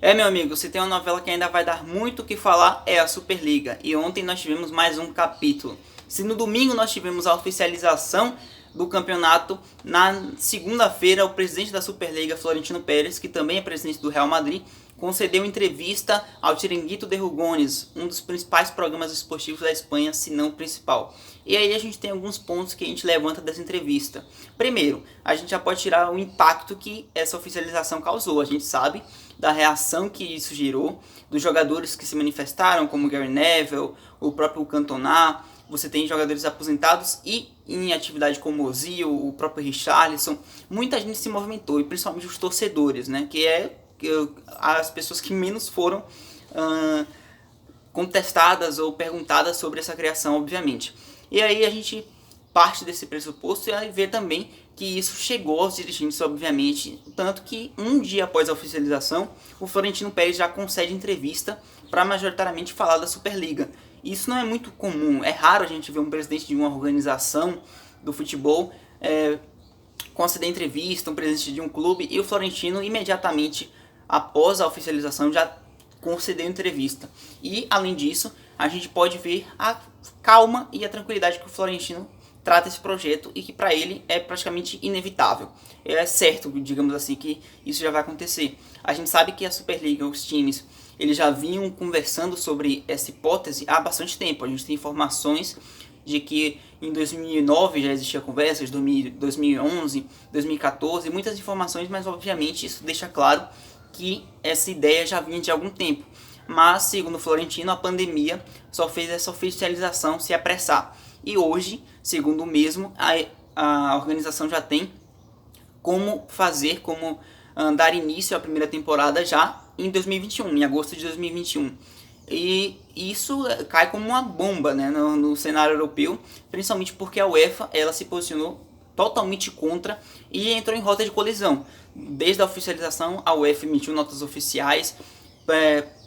Meu amigo, se tem uma novela que ainda vai dar muito o que falar, é a Superliga. E ontem nós tivemos mais um capítulo. Se no domingo nós tivemos a oficialização do campeonato, na segunda-feira o presidente da Superliga, Florentino Pérez, que também é presidente do Real Madrid, concedeu entrevista ao Chiringuito de Rugones, um dos principais programas esportivos da Espanha, se não o principal. E aí a gente tem alguns pontos que a gente levanta dessa entrevista. Primeiro, a gente já pode tirar o impacto que essa oficialização causou. A gente sabe da reação que isso gerou, dos jogadores que se manifestaram, como Gary Neville, o próprio Cantona. Você tem jogadores aposentados e em atividade como o Ozil, o próprio Richarlison. Muita gente se movimentou, e principalmente os torcedores, né? Que é as pessoas que menos foram contestadas ou perguntadas sobre essa criação, obviamente. E aí a gente parte desse pressuposto e vê também que isso chegou aos dirigentes, obviamente, tanto que um dia após a oficialização, o Florentino Pérez já concede entrevista para majoritariamente falar da Superliga. Isso não é muito comum, é raro a gente ver um presidente de uma organização do futebol conceder entrevista, um presidente de um clube, e o Florentino imediatamente após a oficialização já concedeu entrevista. E além disso, a gente pode ver a calma e a tranquilidade que o Florentino trata esse projeto e que para ele é praticamente inevitável. É certo, digamos assim, que isso já vai acontecer. A gente sabe que a Superliga, os times, eles já vinham conversando sobre essa hipótese há bastante tempo. A gente tem informações de que em 2009 já existia conversas, 2011, 2014, muitas informações, mas obviamente isso deixa claro que essa ideia já vinha de algum tempo. Mas, segundo Florentino, a pandemia só fez essa oficialização se apressar. E hoje, segundo o mesmo, a organização já tem como fazer, como dar início à primeira temporada já em 2021, em agosto de 2021. E isso cai como uma bomba, né, no cenário europeu, principalmente porque a UEFA ela se posicionou totalmente contra e entrou em rota de colisão. Desde a oficialização, a UEFA emitiu notas oficiais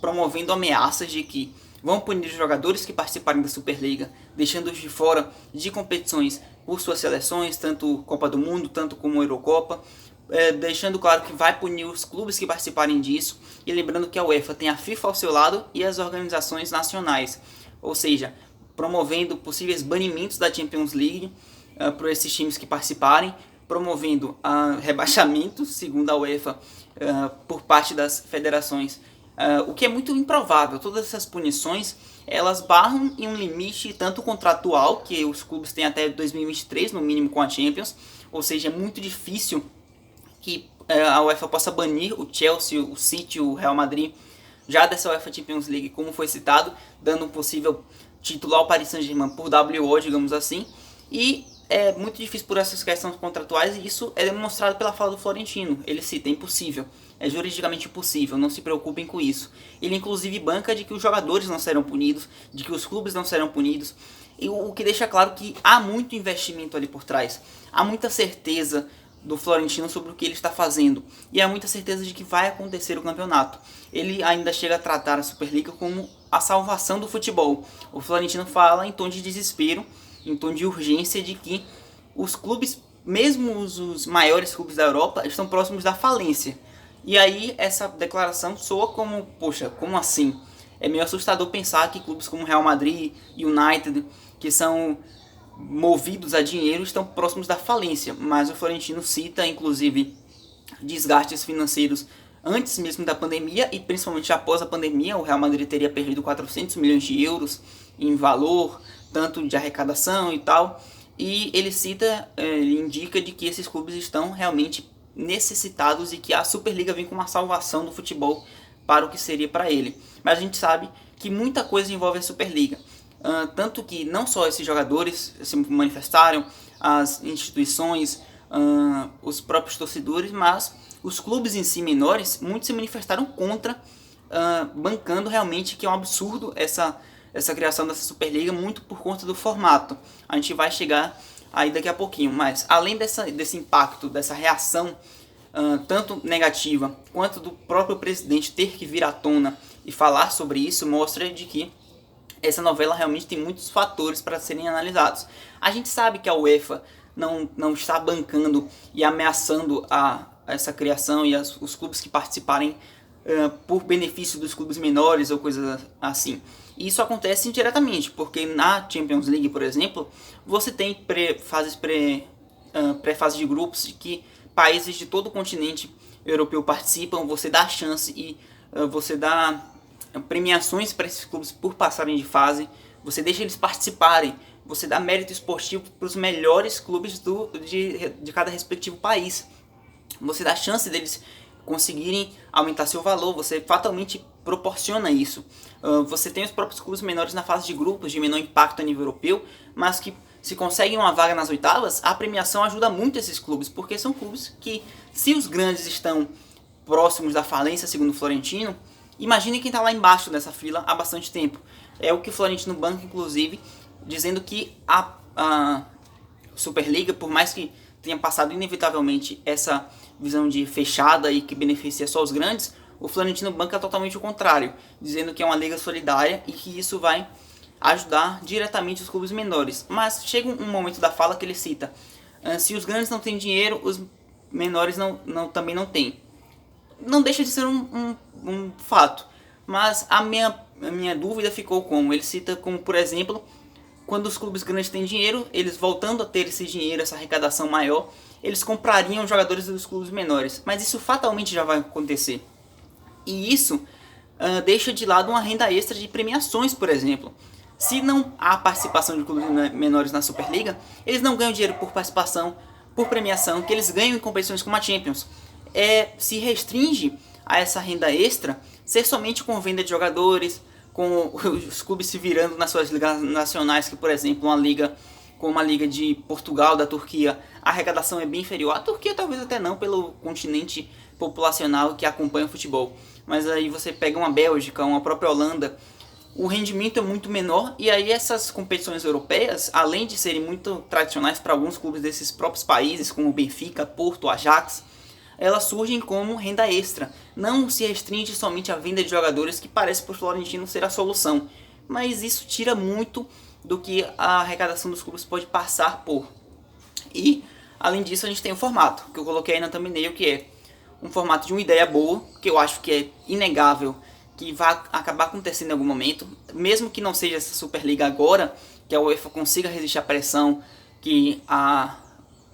promovendo ameaças de que vão punir os jogadores que participarem da Superliga, deixando-os de fora de competições por suas seleções, tanto Copa do Mundo, tanto como Eurocopa, deixando claro que vai punir os clubes que participarem disso, e lembrando que a UEFA tem a FIFA ao seu lado e as organizações nacionais, ou seja, promovendo possíveis banimentos da Champions League para esses times que participarem, promovendo rebaixamento, segundo a UEFA, por parte das federações, o que é muito improvável. Todas essas punições elas barram em um limite tanto contratual, que os clubes têm até 2023 no mínimo com a Champions, ou seja, é muito difícil que a UEFA possa banir o Chelsea, o City, o Real Madrid já dessa UEFA Champions League, como foi citado, dando um possível título ao Paris Saint-Germain por WO, digamos assim. E é muito difícil por essas questões contratuais, e isso é demonstrado pela fala do Florentino. Ele cita, é impossível, é juridicamente impossível, não se preocupem com isso. Ele inclusive banca de que os jogadores não serão punidos, de que os clubes não serão punidos, e o que deixa claro que há muito investimento ali por trás, há muita certeza do Florentino sobre o que ele está fazendo, e há muita certeza de que vai acontecer o campeonato. Ele ainda chega a tratar a Superliga como a salvação do futebol. O Florentino fala em tom de desespero, em tom de urgência, de que os clubes, mesmo os maiores clubes da Europa, estão próximos da falência. E aí essa declaração soa como, poxa, como assim? É meio assustador pensar que clubes como Real Madrid, United, que são movidos a dinheiro, estão próximos da falência. Mas o Florentino cita, inclusive, desgastes financeiros antes mesmo da pandemia e principalmente após a pandemia. O Real Madrid teria perdido 400 milhões de euros em valor, tanto de arrecadação e tal. E ele cita, ele indica de que esses clubes estão realmente necessitados e que a Superliga vem com uma salvação do futebol para o que seria para ele. Mas a gente sabe que muita coisa envolve a Superliga. Tanto que não só esses jogadores se manifestaram, as instituições, os próprios torcedores, mas os clubes em si menores, muitos se manifestaram contra, bancando realmente que é um absurdo essa criação dessa Superliga, muito por conta do formato. A gente vai chegar aí daqui a pouquinho, mas além desse impacto, dessa reação tanto negativa, quanto do próprio presidente ter que vir à tona e falar sobre isso, mostra de que essa novela realmente tem muitos fatores para serem analisados. A gente sabe que a UEFA não está bancando e ameaçando essa criação e os clubes que participarem por benefício dos clubes menores ou coisas assim. E isso acontece indiretamente, porque na Champions League, por exemplo, você tem pré-fase de grupos de que países de todo o continente europeu participam, você dá chance e você dá premiações para esses clubes por passarem de fase, você deixa eles participarem, você dá mérito esportivo para os melhores clubes de cada respectivo país. Você dá chance deles conseguirem aumentar seu valor, você fatalmente proporciona isso. Você tem os próprios clubes menores na fase de grupos, de menor impacto a nível europeu, mas que se conseguem uma vaga nas oitavas, a premiação ajuda muito esses clubes, porque são clubes que, se os grandes estão próximos da falência, segundo o Florentino, imagine quem está lá embaixo dessa fila há bastante tempo. É o que o Florentino banca, inclusive, dizendo que a Superliga, por mais que tenha passado inevitavelmente essa visão de fechada e que beneficia só os grandes, o Florentino banca totalmente o contrário, dizendo que é uma liga solidária e que isso vai ajudar diretamente os clubes menores. Mas chega um momento da fala que ele cita: se os grandes não têm dinheiro, os menores também não têm. Não deixa de ser um fato, mas a minha dúvida ficou como, ele cita como, por exemplo, quando os clubes grandes têm dinheiro, eles voltando a ter esse dinheiro, essa arrecadação maior, eles comprariam jogadores dos clubes menores, mas isso fatalmente já vai acontecer. E isso deixa de lado uma renda extra de premiações, por exemplo. Se não há participação de clubes menores na Superliga, eles não ganham dinheiro por participação, por premiação, que eles ganham em competições como a Champions. Se restringe a essa renda extra ser somente com venda de jogadores, com os clubes se virando nas suas ligas nacionais, que, por exemplo, uma liga como a Liga de Portugal, da Turquia, a arrecadação é bem inferior. A Turquia talvez até não, pelo continente populacional que acompanha o futebol. Mas aí você pega uma Bélgica, uma própria Holanda, o rendimento é muito menor, e aí essas competições europeias, além de serem muito tradicionais para alguns clubes desses próprios países, como Benfica, Porto, Ajax, elas surgem como renda extra. Não se restringe somente à venda de jogadores, que parece para o Florentino ser a solução. Mas isso tira muito do que a arrecadação dos clubes pode passar por. E, além disso, a gente tem o formato, que eu coloquei aí na thumbnail, que é um formato de uma ideia boa, que eu acho que é inegável, que vai acabar acontecendo em algum momento, mesmo que não seja essa Superliga agora, que a UEFA consiga resistir à pressão que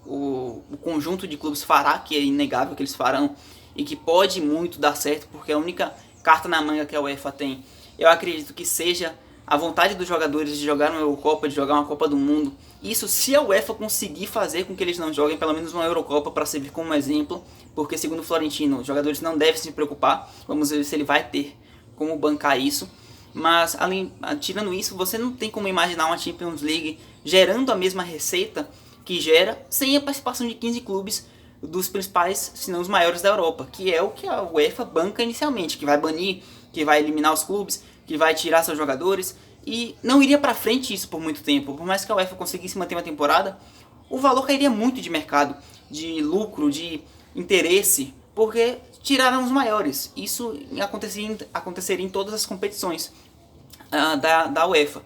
o conjunto de clubes fará, que é inegável que eles farão, e que pode muito dar certo, porque a única carta na manga que a UEFA tem, eu acredito que seja a vontade dos jogadores de jogar uma Eurocopa, de jogar uma Copa do Mundo. Isso se a UEFA conseguir fazer com que eles não joguem pelo menos uma Eurocopa para servir como exemplo, porque segundo o Florentino, os jogadores não devem se preocupar, vamos ver se ele vai ter como bancar isso. Mas tirando isso, você não tem como imaginar uma Champions League gerando a mesma receita que gera sem a participação de 15 clubes dos principais, se não os maiores da Europa, que é o que a UEFA banca inicialmente, que vai banir, que vai eliminar os clubes, que vai tirar seus jogadores, e não iria para frente isso por muito tempo. Por mais que a UEFA conseguisse manter uma temporada, o valor cairia muito de mercado, de lucro, de interesse, porque tiraram os maiores. Isso aconteceria em todas as competições da UEFA.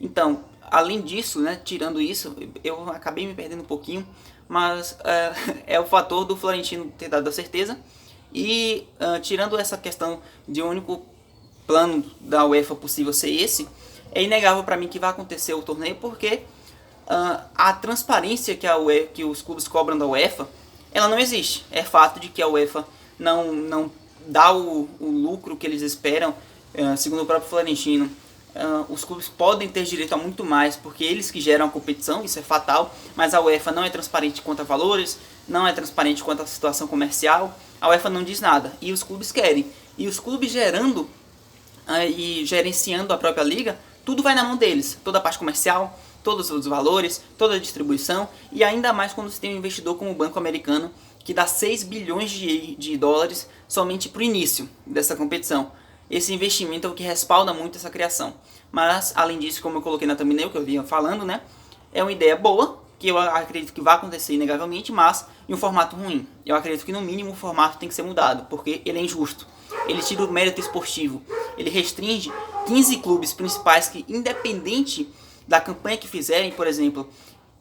Então, além disso, né, tirando isso, eu acabei me perdendo um pouquinho, mas é o fator do Florentino ter dado a certeza. E tirando essa questão de um único plano da UEFA possível ser esse, é inegável para mim que vai acontecer o torneio, porque a transparência que os clubes cobram da UEFA, ela não existe. É fato de que a UEFA não dá o lucro que eles esperam, segundo o próprio Florentino. Os clubes podem ter direito a muito mais, porque eles que geram a competição, isso é fatal, mas a UEFA não é transparente quanto a valores, não é transparente quanto a situação comercial, a UEFA não diz nada, e os clubes querem. E os clubes gerando e gerenciando a própria liga, tudo vai na mão deles, toda a parte comercial, todos os valores, toda a distribuição, e ainda mais quando você tem um investidor como o Banco Americano, que dá 6 bilhões de dólares somente para o início dessa competição. Esse investimento é o que respalda muito essa criação. Mas, além disso, como eu coloquei na thumbnail, que eu vinha falando, né, é uma ideia boa, que eu acredito que vai acontecer inegavelmente, mas em um formato ruim. Eu acredito que, no mínimo, o formato tem que ser mudado, porque ele é injusto. Ele tira o mérito esportivo. Ele restringe 15 clubes principais que, independente da campanha que fizerem, por exemplo,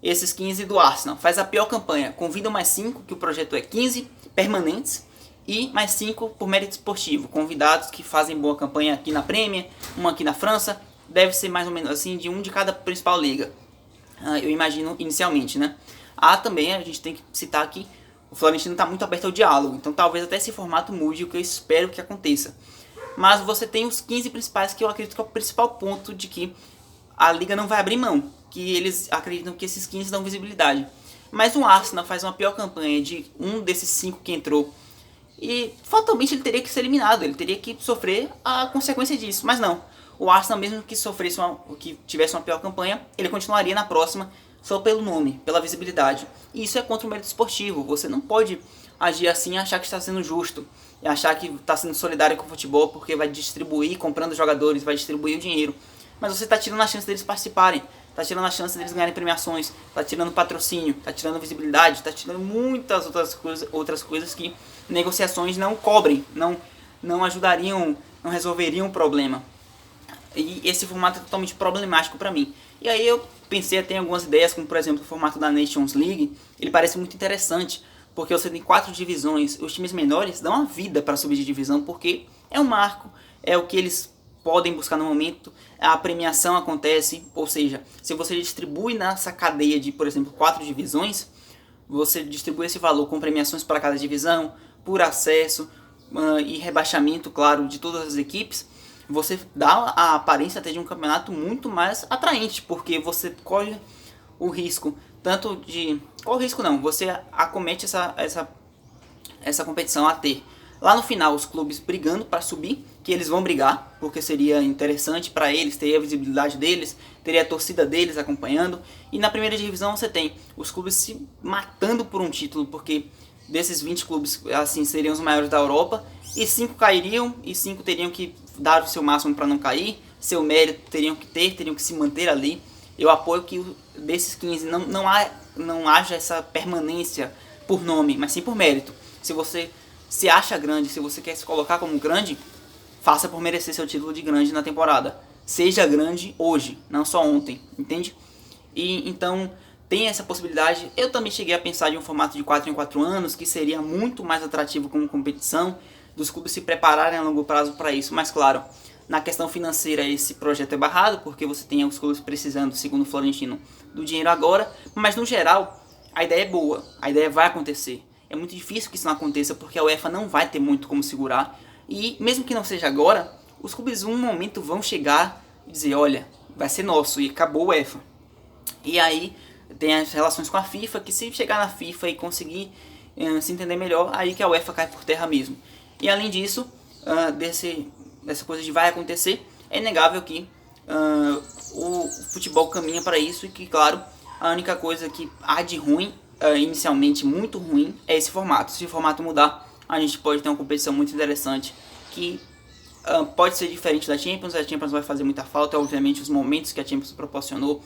esses 15 do Arsenal, faz a pior campanha, convidam mais 5, que o projeto é 15 permanentes, e mais 5 por mérito esportivo, convidados que fazem boa campanha aqui na Premier, uma aqui na França, deve ser mais ou menos assim, de um de cada principal liga, eu imagino inicialmente, né? Também a gente tem que citar aqui, o Florentino está muito aberto ao diálogo, então talvez até esse formato mude, o que eu espero que aconteça. Mas você tem os 15 principais, que eu acredito que é o principal ponto de que a liga não vai abrir mão, que eles acreditam que esses 15 dão visibilidade. Mas o Arsenal faz uma pior campanha de um desses 5 que entrou, e fatalmente ele teria que ser eliminado, ele teria que sofrer a consequência disso, mas não. O Arsenal, mesmo que sofresse que tivesse uma pior campanha, ele continuaria na próxima só pelo nome, pela visibilidade. E isso é contra o mérito esportivo. Você não pode agir assim e achar que está sendo justo, e achar que está sendo solidário com o futebol porque vai distribuir, comprando jogadores, vai distribuir o dinheiro. Mas você está tirando a chance deles participarem, está tirando a chance deles ganharem premiações, está tirando patrocínio, está tirando visibilidade, está tirando muitas outras coisas que negociações não cobrem, não ajudariam, não resolveriam o problema. E esse formato é totalmente problemático para mim. E aí eu pensei até em algumas ideias, como por exemplo o formato da Nations League. Ele parece muito interessante, porque você tem 4 divisões, os times menores dão a vida para subir de divisão, porque é um marco, é o que eles podem buscar no momento, a premiação acontece, ou seja, se você distribui nessa cadeia de, por exemplo, 4 divisões, você distribui esse valor com premiações para cada divisão, por acesso e rebaixamento, claro, de todas as equipes, você dá a aparência até de um campeonato muito mais atraente, porque você corre o risco, tanto de... Qual o risco não? Você acomete essa competição a ter lá no final os clubes brigando para subir, que eles vão brigar, porque seria interessante para eles, teria a visibilidade deles, teria a torcida deles acompanhando. E na primeira divisão você tem os clubes se matando por um título, porque desses 20 clubes assim seriam os maiores da Europa, e 5 cairiam e 5 teriam que dar o seu máximo para não cair, seu mérito teriam que se manter ali. Eu apoio que desses 15 não haja essa permanência por nome, mas sim por mérito. Se você se acha grande, se você quer se colocar como grande, faça por merecer seu título de grande na temporada. Seja grande hoje, não só ontem, entende? E então tem essa possibilidade. Eu também cheguei a pensar em um formato de 4 em 4 anos, que seria muito mais atrativo como competição, dos clubes se prepararem a longo prazo para isso. Mas claro, na questão financeira esse projeto é barrado, porque você tem os clubes precisando, segundo o Florentino, do dinheiro agora. Mas no geral, a ideia é boa, a ideia vai acontecer. É muito difícil que isso não aconteça, porque a UEFA não vai ter muito como segurar. E mesmo que não seja agora, os clubes um momento vão chegar e dizer, olha, vai ser nosso, e acabou a UEFA. E aí tem as relações com a FIFA, que se chegar na FIFA e conseguir se entender melhor, aí que a UEFA cai por terra mesmo. E além disso, dessa coisa de vai acontecer, é inegável que o futebol caminha para isso, e que, claro, a única coisa que há de ruim, inicialmente muito ruim, é esse formato. Se o formato mudar, a gente pode ter uma competição muito interessante, que pode ser diferente da Champions. A Champions vai fazer muita falta, obviamente, os momentos que a Champions proporcionou,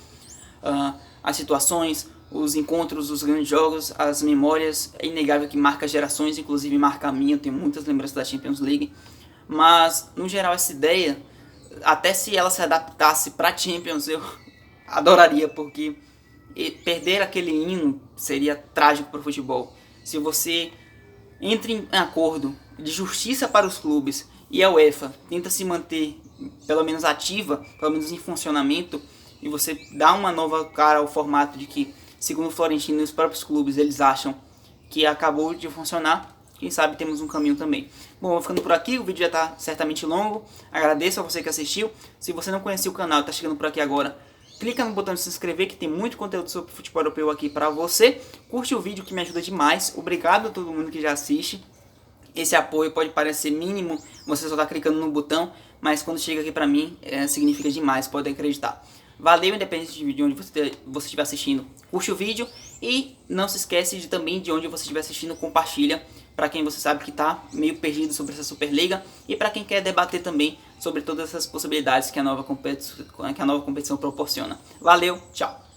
as situações, os encontros, os grandes jogos, as memórias. É inegável que marca gerações, inclusive marca a minha. Eu tenho muitas lembranças da Champions League. Mas, no geral, essa ideia, até se ela se adaptasse para Champions, eu adoraria, porque perder aquele hino seria trágico para o futebol. Se você entra em acordo de justiça para os clubes e a UEFA tenta se manter pelo menos ativa, pelo menos em funcionamento, e você dá uma nova cara ao formato de que, segundo o Florentino e os próprios clubes, eles acham que acabou de funcionar, quem sabe temos um caminho também. Bom, vou ficando por aqui, o vídeo já está certamente longo. Agradeço a você que assistiu. Se você não conhecia o canal e está chegando por aqui agora, clica no botão de se inscrever, que tem muito conteúdo sobre futebol europeu aqui para você. Curte o vídeo, que me ajuda demais. Obrigado a todo mundo que já assiste. Esse apoio pode parecer mínimo, você só está clicando no botão, mas quando chega aqui para mim, significa demais, pode acreditar. Valeu, independente de onde você estiver assistindo, curte o vídeo, e não se esquece também de onde você estiver assistindo, compartilha para quem você sabe que está meio perdido sobre essa Superliga, e para quem quer debater também sobre todas essas possibilidades que a nova competição proporciona. Valeu, tchau!